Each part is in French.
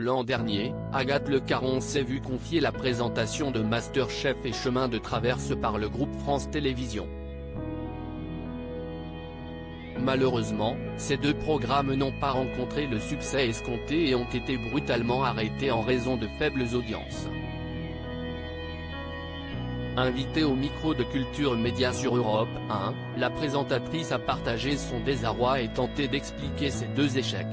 L'an dernier, Agathe Le Caron s'est vue confier la présentation de Masterchef et Chemin de traverse par le groupe France Télévisions. Malheureusement, ces deux programmes n'ont pas rencontré le succès escompté et ont été brutalement arrêtés en raison de faibles audiences. Invitée au micro de Culture Média sur Europe 1, la présentatrice a partagé son désarroi et tenté d'expliquer ces deux échecs.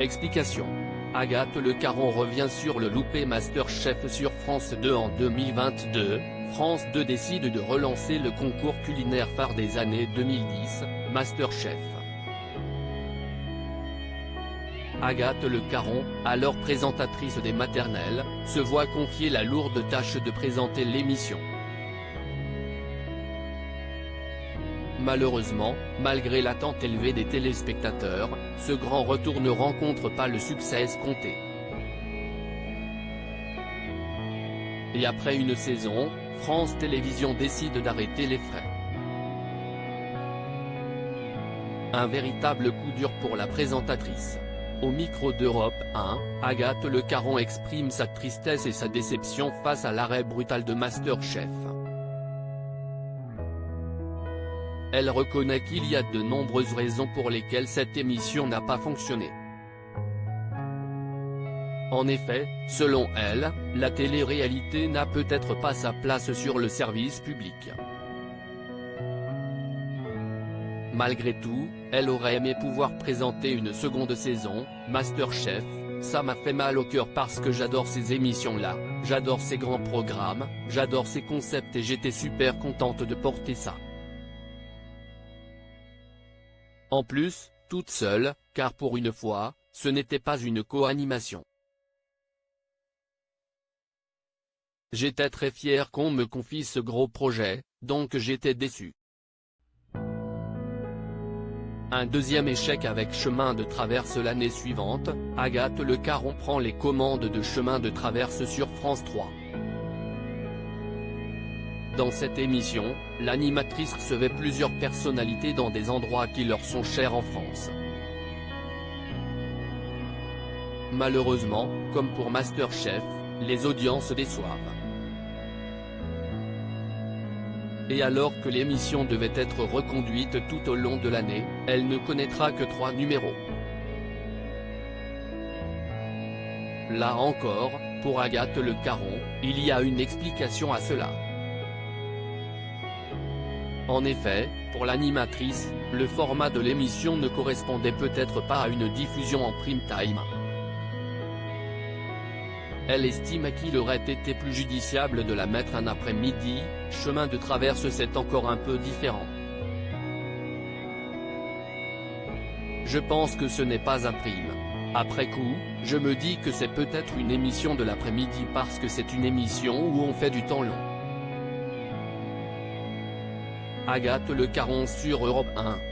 Explication. Agathe Le Caron revient sur le loupé Masterchef sur France 2 en 2022, France 2 décide de relancer le concours culinaire phare des années 2010, Masterchef. Agathe Le Caron, alors présentatrice des maternelles, se voit confier la lourde tâche de présenter l'émission. Malheureusement, malgré l'attente élevée des téléspectateurs, ce grand retour ne rencontre pas le succès escompté. Et après une saison, France Télévisions décide d'arrêter les frais. Un véritable coup dur pour la présentatrice. Au micro d'Europe 1, Agathe Le Caron exprime sa tristesse et sa déception face à l'arrêt brutal de Masterchef. Elle reconnaît qu'il y a de nombreuses raisons pour lesquelles cette émission n'a pas fonctionné. En effet, selon elle, la télé-réalité n'a peut-être pas sa place sur le service public. Malgré tout, elle aurait aimé pouvoir présenter une seconde saison, Masterchef. Ça m'a fait mal au cœur parce que j'adore ces émissions-là, j'adore ces grands programmes, j'adore ces concepts et j'étais super contente de porter ça. En plus, toute seule, car pour une fois, ce n'était pas une co-animation. J'étais très fière qu'on me confie ce gros projet, donc j'étais déçue. Un deuxième échec avec Chemin de traverse l'année suivante, Agathe Le Caron prend les commandes de Chemin de traverse sur France 3. Dans cette émission, l'animatrice recevait plusieurs personnalités dans des endroits qui leur sont chers en France. Malheureusement, comme pour Masterchef, les audiences déçoivent. Et alors que l'émission devait être reconduite tout au long de l'année, elle ne connaîtra que 3 numéros. Là encore, pour Agathe Le Caron, il y a une explication à cela. En effet, pour l'animatrice, le format de l'émission ne correspondait peut-être pas à une diffusion en prime time. Elle estime qu'il aurait été plus judiciable de la mettre un après-midi. Chemin de traverse c'est encore un peu différent. Je pense que ce n'est pas un prime. Après coup, je me dis que c'est peut-être une émission de l'après-midi parce que c'est une émission où on fait du temps long. Agathe Le Caron sur Europe 1.